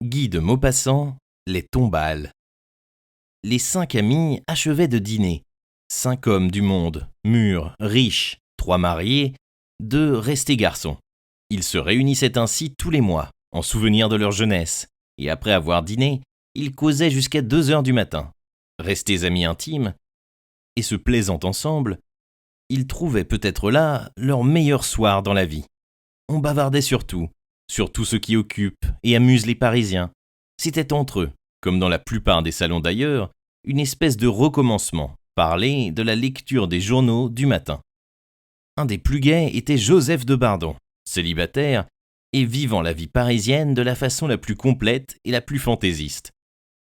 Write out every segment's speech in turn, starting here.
Guy de Maupassant, les Tombales. Les 5 amis achevaient de dîner. 5 hommes du monde, mûrs, riches, 3 mariés, 2 restés garçons. Ils se réunissaient ainsi tous les mois, en souvenir de leur jeunesse, et après avoir dîné, ils causaient jusqu'à 2 heures du matin. Restés amis intimes, et se plaisant ensemble, ils trouvaient peut-être là leur meilleur soir dans la vie. On bavardait sur tout ce qui occupe et amuse les Parisiens. C'était entre eux, comme dans la plupart des salons d'ailleurs, une espèce de recommencement, parler de la lecture des journaux du matin. Un des plus gais était Joseph de Bardon, célibataire et vivant la vie parisienne de la façon la plus complète et la plus fantaisiste.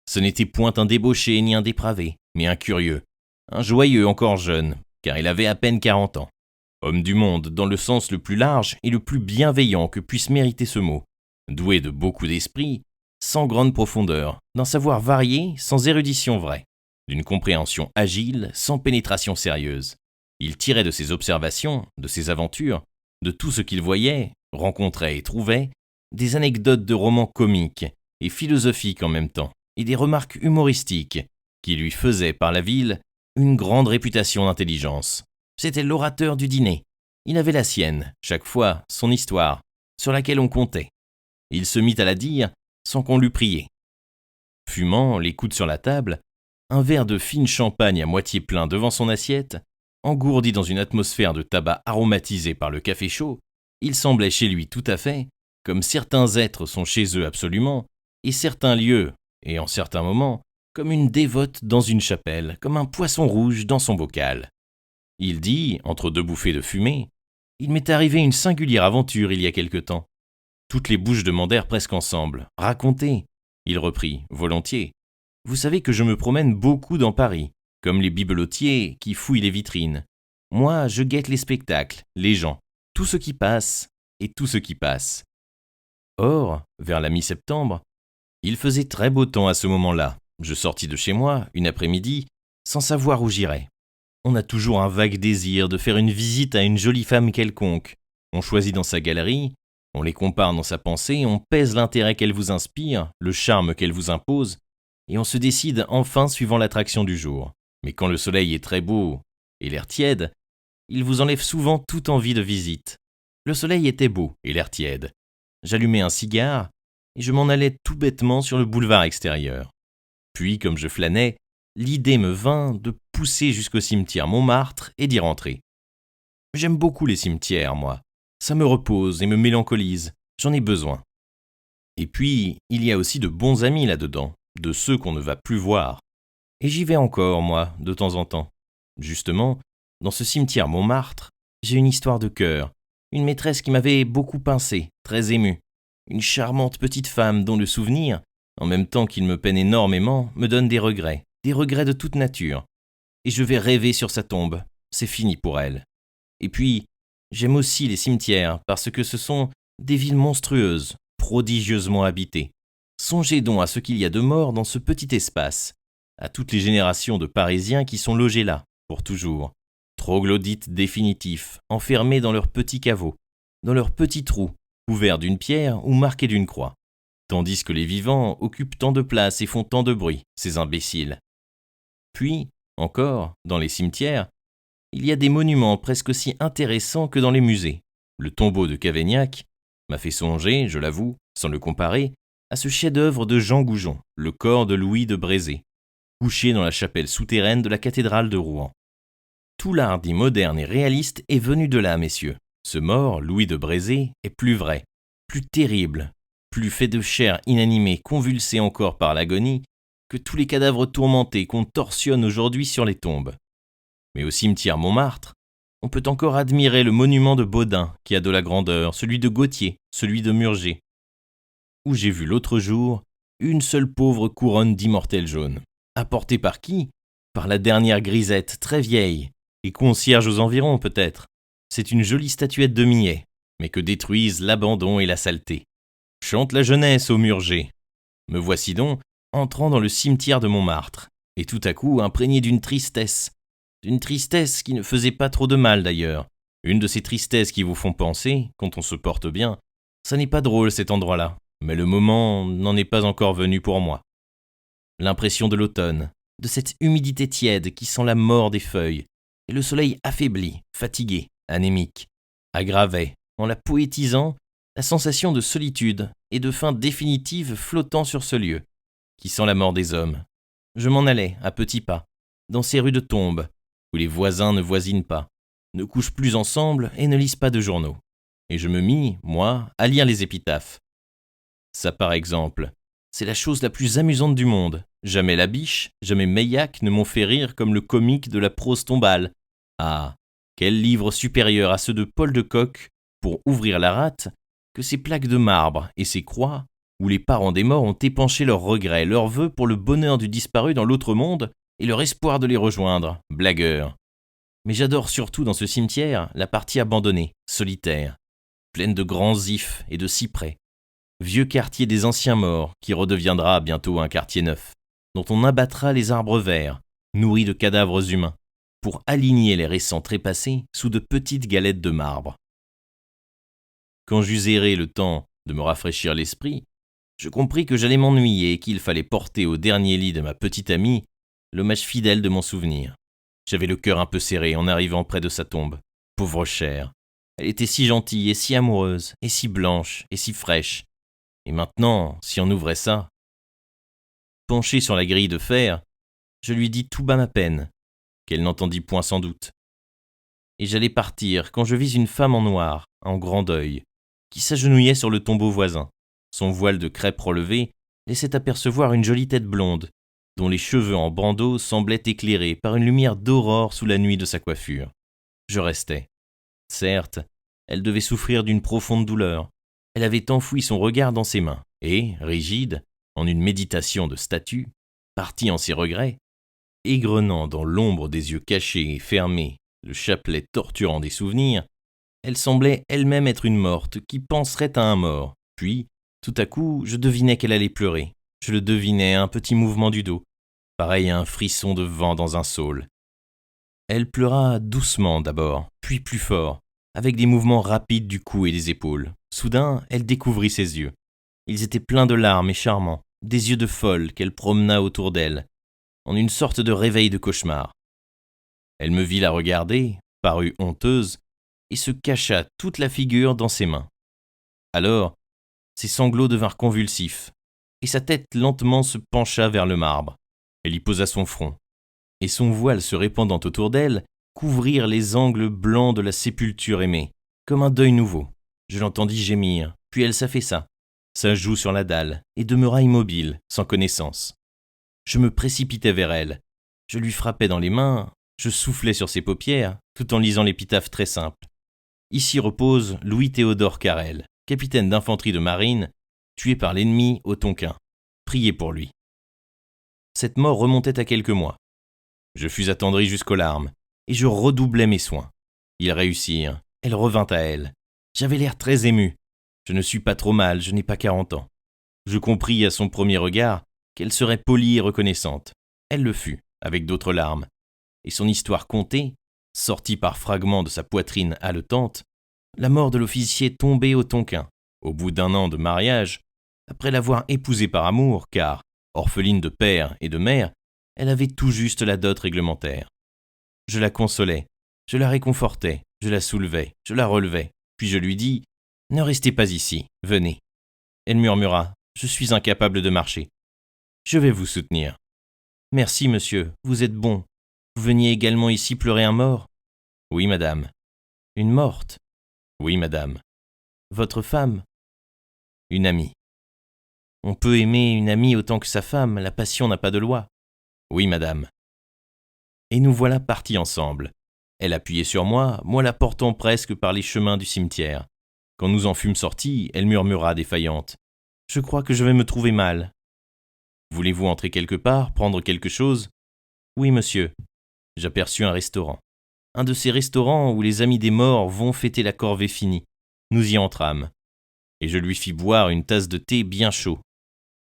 Ce n'était point un débauché ni un dépravé, mais un curieux, un joyeux encore jeune, car il avait à peine 40 ans. Homme du monde dans le sens le plus large et le plus bienveillant que puisse mériter ce mot, doué de beaucoup d'esprit, sans grande profondeur, d'un savoir varié sans érudition vraie, d'une compréhension agile sans pénétration sérieuse. Il tirait de ses observations, de ses aventures, de tout ce qu'il voyait, rencontrait et trouvait, des anecdotes de romans comiques et philosophiques en même temps, et des remarques humoristiques qui lui faisaient par la ville une grande réputation d'intelligence. C'était l'orateur du dîner. Il avait la sienne, chaque fois, son histoire, sur laquelle on comptait. Il se mit à la dire sans qu'on l'eût prié. Fumant, les coudes sur la table, un verre de fine champagne à moitié plein devant son assiette, engourdi dans une atmosphère de tabac aromatisé par le café chaud, il semblait chez lui tout à fait, comme certains êtres sont chez eux absolument, et certains lieux, et en certains moments, comme une dévote dans une chapelle, comme un poisson rouge dans son bocal. Il dit, entre 2 bouffées de fumée, « Il m'est arrivé une singulière aventure il y a quelque temps. » Toutes les bouches demandèrent presque ensemble. « Racontez !» Il reprit, volontiers. « Vous savez que je me promène beaucoup dans Paris, comme les bibelotiers qui fouillent les vitrines. Moi, je guette les spectacles, les gens, tout ce qui passe et tout ce qui passe. » Or, vers la mi-septembre, il faisait très beau temps à ce moment-là. Je sortis de chez moi, une après-midi, sans savoir où j'irais. On a toujours un vague désir de faire une visite à une jolie femme quelconque. On choisit dans sa galerie, on les compare dans sa pensée, on pèse l'intérêt qu'elle vous inspire, le charme qu'elle vous impose, et on se décide enfin suivant l'attraction du jour. Mais quand le soleil est très beau et l'air tiède, il vous enlève souvent toute envie de visite. Le soleil était beau et l'air tiède. J'allumai un cigare et je m'en allais tout bêtement sur le boulevard extérieur. Puis, comme je flânais, l'idée me vint de pousser jusqu'au cimetière Montmartre et d'y rentrer. J'aime beaucoup les cimetières, moi. Ça me repose et me mélancolise. J'en ai besoin. Et puis, il y a aussi de bons amis là-dedans, de ceux qu'on ne va plus voir. Et j'y vais encore, moi, de temps en temps. Justement, dans ce cimetière Montmartre, j'ai une histoire de cœur, une maîtresse qui m'avait beaucoup pincé, très émue, une charmante petite femme dont le souvenir, en même temps qu'il me peine énormément, me donne des regrets de toute nature. Et je vais rêver sur sa tombe, c'est fini pour elle. Et puis, j'aime aussi les cimetières, parce que ce sont des villes monstrueuses, prodigieusement habitées. Songez donc à ce qu'il y a de morts dans ce petit espace, à toutes les générations de Parisiens qui sont logés là, pour toujours, troglodytes définitifs, enfermés dans leurs petits caveaux, dans leurs petits trous, couverts d'une pierre ou marqués d'une croix. Tandis que les vivants occupent tant de place et font tant de bruit, ces imbéciles. Puis, encore, dans les cimetières, il y a des monuments presque aussi intéressants que dans les musées. Le tombeau de Cavaignac m'a fait songer, je l'avoue, sans le comparer, à ce chef-d'œuvre de Jean Goujon, le corps de Louis de Brézé, couché dans la chapelle souterraine de la cathédrale de Rouen. Tout l'art dit moderne et réaliste est venu de là, messieurs. Ce mort, Louis de Brézé, est plus vrai, plus terrible, plus fait de chair inanimée, convulsée encore par l'agonie, que tous les cadavres tourmentés qu'on torsionne aujourd'hui sur les tombes. Mais au cimetière Montmartre, on peut encore admirer le monument de Bodin, qui a de la grandeur, celui de Gautier, celui de Murger, où j'ai vu l'autre jour une seule pauvre couronne d'immortelle jaune. Apportée par qui ? Par la dernière grisette, très vieille, et concierge aux environs peut-être. C'est une jolie statuette de millet, mais que détruisent l'abandon et la saleté. Chante la jeunesse au Murger. Me voici donc entrant dans le cimetière de Montmartre, et tout à coup imprégné d'une tristesse qui ne faisait pas trop de mal d'ailleurs. Une de ces tristesses qui vous font penser, quand on se porte bien, ça n'est pas drôle cet endroit-là, Mais le moment n'en est pas encore venu pour moi. L'impression de l'automne, de cette humidité tiède qui sent la mort des feuilles, et le soleil affaibli, fatigué, anémique, aggravait, en la poétisant, la sensation de solitude et de fin définitive flottant sur ce lieu, qui sent la mort des hommes. Je m'en allais, à petits pas, dans ces rues de tombes, où les voisins ne voisinent pas, ne couchent plus ensemble et ne lisent pas de journaux. Et je me mis, moi, à lire les épitaphes. Ça, par exemple, c'est la chose la plus amusante du monde. Jamais Labiche, jamais Meillac ne m'ont fait rire comme le comique de la prose tombale. Ah, quel livre supérieur à ceux de Paul de Kock, pour ouvrir la rate, que ces plaques de marbre et ces croix, où les parents des morts ont épanché leurs regrets, leurs vœux pour le bonheur du disparu dans l'autre monde et leur espoir de les rejoindre, blagueurs. Mais j'adore surtout dans ce cimetière la partie abandonnée, solitaire, pleine de grands ifs et de cyprès, vieux quartier des anciens morts qui redeviendra bientôt un quartier neuf, dont on abattra les arbres verts, nourris de cadavres humains, pour aligner les récents trépassés sous de petites galettes de marbre. Quand j'eus erré le temps de me rafraîchir l'esprit, je compris que j'allais m'ennuyer et qu'il fallait porter au dernier lit de ma petite amie l'hommage fidèle de mon souvenir. J'avais le cœur un peu serré en arrivant près de sa tombe. Pauvre chère, elle était si gentille et si amoureuse, et si blanche et si fraîche. Et maintenant, si on ouvrait ça... Penché sur la grille de fer, je lui dis tout bas ma peine, qu'elle n'entendit point sans doute. Et j'allais partir quand je vis une femme en noir, en grand deuil, qui s'agenouillait sur le tombeau voisin. Son voile de crêpe relevé laissait apercevoir une jolie tête blonde, dont les cheveux en bandeau semblaient éclairés par une lumière d'aurore sous la nuit de sa coiffure. Je restais. Certes, elle devait souffrir d'une profonde douleur. Elle avait enfoui son regard dans ses mains, et, rigide, en une méditation de statue, partie en ses regrets, égrenant dans l'ombre des yeux cachés et fermés le chapelet torturant des souvenirs, elle semblait elle-même être une morte qui penserait à un mort. Puis, tout à coup, je devinais qu'elle allait pleurer. Je le devinais à un petit mouvement du dos, pareil à un frisson de vent dans un saule. Elle pleura doucement d'abord, puis plus fort, avec des mouvements rapides du cou et des épaules. Soudain, elle découvrit ses yeux. Ils étaient pleins de larmes et charmants, des yeux de folle qu'elle promena autour d'elle, en une sorte de réveil de cauchemar. Elle me vit la regarder, parut honteuse, et se cacha toute la figure dans ses mains. Alors, ses sanglots devinrent convulsifs, et sa tête lentement se pencha vers le marbre. Elle y posa son front, et son voile se répandant autour d'elle, couvrirent les angles blancs de la sépulture aimée, comme un deuil nouveau. Je l'entendis gémir, puis elle s'affaissa, sa joue sur la dalle, et demeura immobile, sans connaissance. Je me précipitai vers elle, je lui frappais dans les mains, je soufflais sur ses paupières, tout en lisant l'épitaphe très simple. Ici repose Louis-Théodore Carrel, capitaine d'infanterie de marine, tué par l'ennemi au Tonkin. Priez pour lui. Cette mort remontait à quelques mois. Je fus attendri jusqu'aux larmes, et je redoublai mes soins. Ils réussirent, elle revint à elle. J'avais l'air très ému. Je ne suis pas trop mal, je n'ai pas 40 ans. Je compris à son premier regard qu'elle serait polie et reconnaissante. Elle le fut, avec d'autres larmes. Et son histoire contée, sortie par fragments de sa poitrine haletante, la mort de l'officier tombé au Tonkin, au bout d'1 an de mariage, après l'avoir épousé par amour, car, orpheline de père et de mère, elle avait tout juste la dot réglementaire. Je la consolais, je la réconfortais, je la soulevais, je la relevais, puis je lui dis « Ne restez pas ici, venez ». Elle murmura « Je suis incapable de marcher. Je vais vous soutenir. »« Merci, monsieur, vous êtes bon. Vous veniez également ici pleurer un mort ?»« Oui, madame. »« Une morte ?»« Oui, madame. »« Votre femme ?»« Une amie. »« On peut aimer une amie autant que sa femme, la passion n'a pas de loi. »« Oui, madame. » Et nous voilà partis ensemble. Elle appuyait sur moi, moi la portant presque par les chemins du cimetière. Quand nous en fûmes sortis, elle murmura défaillante. « Je crois que je vais me trouver mal. »« Voulez-vous entrer quelque part, prendre quelque chose ?»« Oui, monsieur. » J'aperçus un restaurant. Un de ces restaurants où les amis des morts vont fêter la corvée finie. Nous y entrâmes. Et je lui fis boire une tasse de thé bien chaud,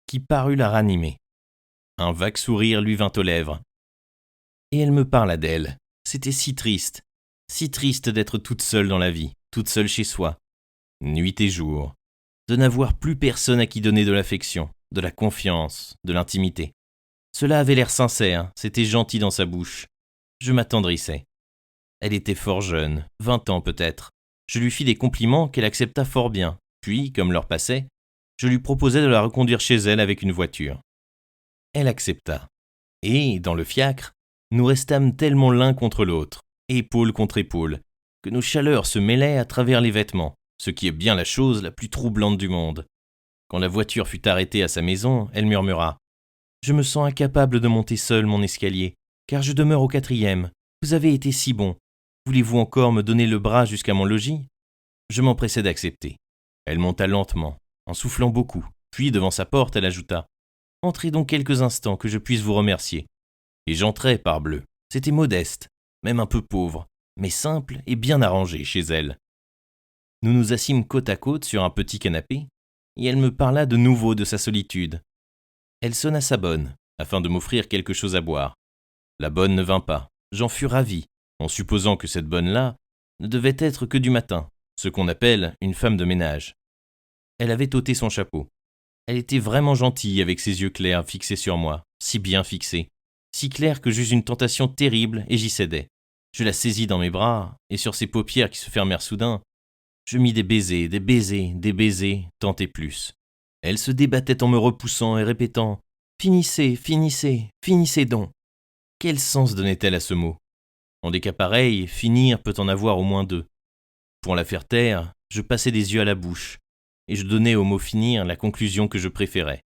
qui parut la ranimer. Un vague sourire lui vint aux lèvres. Et elle me parla d'elle. C'était si triste d'être toute seule dans la vie, toute seule chez soi, nuit et jour, de n'avoir plus personne à qui donner de l'affection, de la confiance, de l'intimité. Cela avait l'air sincère, c'était gentil dans sa bouche. Je m'attendrissais. Elle était fort jeune, 20 ans peut-être. Je lui fis des compliments qu'elle accepta fort bien, puis, comme l'heure passait, je lui proposai de la reconduire chez elle avec une voiture. Elle accepta. Et, dans le fiacre, nous restâmes tellement l'un contre l'autre, épaule contre épaule, que nos chaleurs se mêlaient à travers les vêtements, ce qui est bien la chose la plus troublante du monde. Quand la voiture fut arrêtée à sa maison, elle murmura « Je me sens incapable de monter seul mon escalier, car je demeure au 4e. Vous avez été si bon. Voulez-vous encore me donner le bras jusqu'à mon logis ?» Je m'empressai d'accepter. Elle monta lentement, en soufflant beaucoup, puis devant sa porte, elle ajouta « Entrez donc quelques instants que je puisse vous remercier. » Et j'entrai, parbleu. C'était modeste, même un peu pauvre, mais simple et bien arrangé chez elle. Nous nous assîmes côte à côte sur un petit canapé, et elle me parla de nouveau de sa solitude. Elle sonna sa bonne, afin de m'offrir quelque chose à boire. La bonne ne vint pas. J'en fus ravi, en supposant que cette bonne-là ne devait être que du matin, ce qu'on appelle une femme de ménage. Elle avait ôté son chapeau. Elle était vraiment gentille avec ses yeux clairs fixés sur moi, si bien fixés, si clairs que j'eus une tentation terrible et j'y cédai. Je la saisis dans mes bras, et sur ses paupières qui se fermèrent soudain, je mis des baisers, des baisers, des baisers, tant et plus. Elle se débattait en me repoussant et répétant « Finissez, finissez, finissez donc !» Quel sens donnait-elle à ce mot ? En des cas pareils, finir peut en avoir au moins deux. Pour la faire taire, je passais des yeux à la bouche, et je donnais au mot finir la conclusion que je préférais.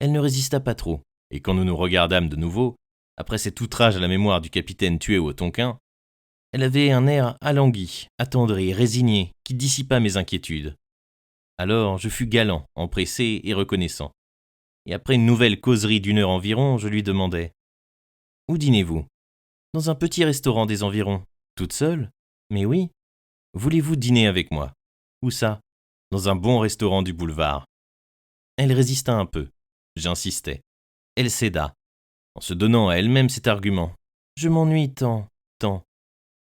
Elle ne résista pas trop, et quand nous nous regardâmes de nouveau, après cet outrage à la mémoire du capitaine tué au Tonkin, elle avait un air alangui, attendri, résigné, qui dissipa mes inquiétudes. Alors je fus galant, empressé et reconnaissant. Et après une nouvelle causerie d'1 heure environ, je lui demandai « Où dînez-vous » ?»« Dans un petit restaurant des environs. »« Toute seule ?»« Mais oui. »« Voulez-vous dîner avec moi ?»« Où ça ?»« Dans un bon restaurant du boulevard. » Elle résista un peu. J'insistais. Elle céda, en se donnant à elle-même cet argument. « Je m'ennuie tant, tant. »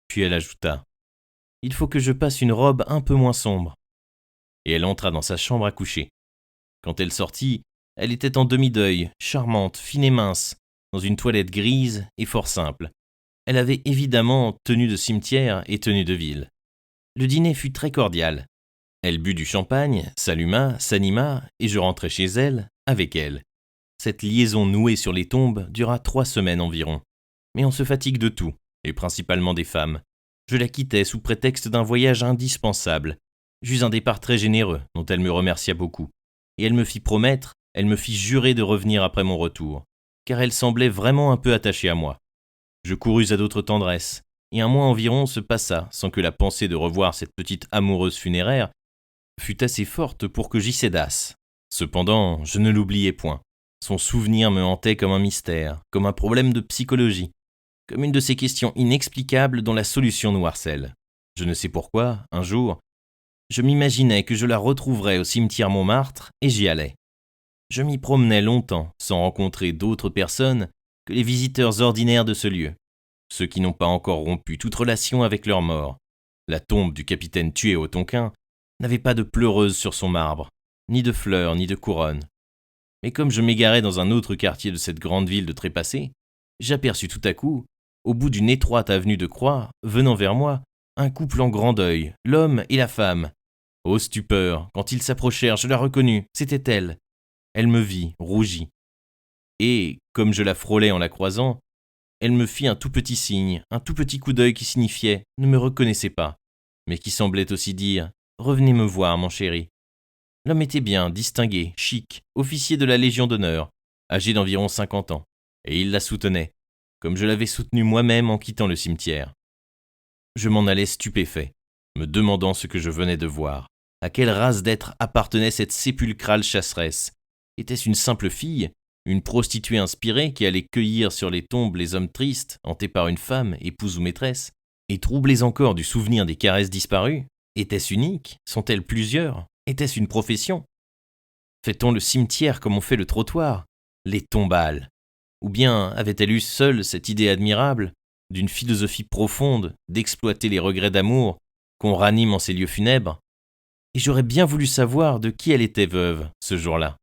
Puis elle ajouta « Il faut que je passe une robe un peu moins sombre. » Et elle entra dans sa chambre à coucher. Quand elle sortit, elle était en demi-deuil, charmante, fine et mince, dans une toilette grise et fort simple. Elle avait évidemment tenue de cimetière et tenue de ville. Le dîner fut très cordial. Elle but du champagne, s'alluma, s'anima, et je rentrai chez elle, avec elle. Cette liaison nouée sur les tombes dura 3 semaines environ. Mais on se fatigue de tout, et principalement des femmes. Je la quittais sous prétexte d'un voyage indispensable. J'eus un départ très généreux, dont elle me remercia beaucoup. Et elle me fit promettre, elle me fit jurer de revenir après mon retour, car elle semblait vraiment un peu attachée à moi. Je courus à d'autres tendresses, et un mois environ se passa sans que la pensée de revoir cette petite amoureuse funéraire fût assez forte pour que j'y cédasse. Cependant, je ne l'oubliais point. Son souvenir me hantait comme un mystère, comme un problème de psychologie, comme une de ces questions inexplicables dont la solution nous harcèle. Je ne sais pourquoi, un jour, je m'imaginais que je la retrouverais au cimetière Montmartre et j'y allais. Je m'y promenais longtemps sans rencontrer d'autres personnes que les visiteurs ordinaires de ce lieu, ceux qui n'ont pas encore rompu toute relation avec leur mort. La tombe du capitaine tué au Tonkin n'avait pas de pleureuse sur son marbre, ni de fleurs, ni de couronne. Mais comme je m'égarais dans un autre quartier de cette grande ville de trépassés, j'aperçus tout à coup, au bout d'une étroite avenue de croix, venant vers moi, un couple en grand deuil, l'homme et la femme. Ô stupeur, quand ils s'approchèrent, je la reconnus, c'était elle. Elle me vit, rougit. Et, comme je la frôlais en la croisant, elle me fit un tout petit signe, un tout petit coup d'œil qui signifiait « ne me reconnaissez pas », mais qui semblait aussi dire « revenez me voir, mon chéri ». L'homme était bien, distingué, chic, officier de la Légion d'honneur, âgé d'environ 50 ans, et il la soutenait, comme je l'avais soutenue moi-même en quittant le cimetière. Je m'en allais stupéfait, me demandant ce que je venais de voir. À quelle race d'être appartenait cette sépulcrale chasseresse ? Était-ce une simple fille, une prostituée inspirée qui allait cueillir sur les tombes les hommes tristes, hantés par une femme, épouse ou maîtresse, et troublés encore du souvenir des caresses disparues ? Était-ce unique ? Sont-elles plusieurs ? Était-ce une profession ? Fait-on le cimetière comme on fait le trottoir ? Les tombales. Ou bien avait-elle eu seule cette idée admirable, d'une philosophie profonde, d'exploiter les regrets d'amour qu'on ranime en ces lieux funèbres ? et j'aurais bien voulu savoir de qui elle était veuve ce jour-là.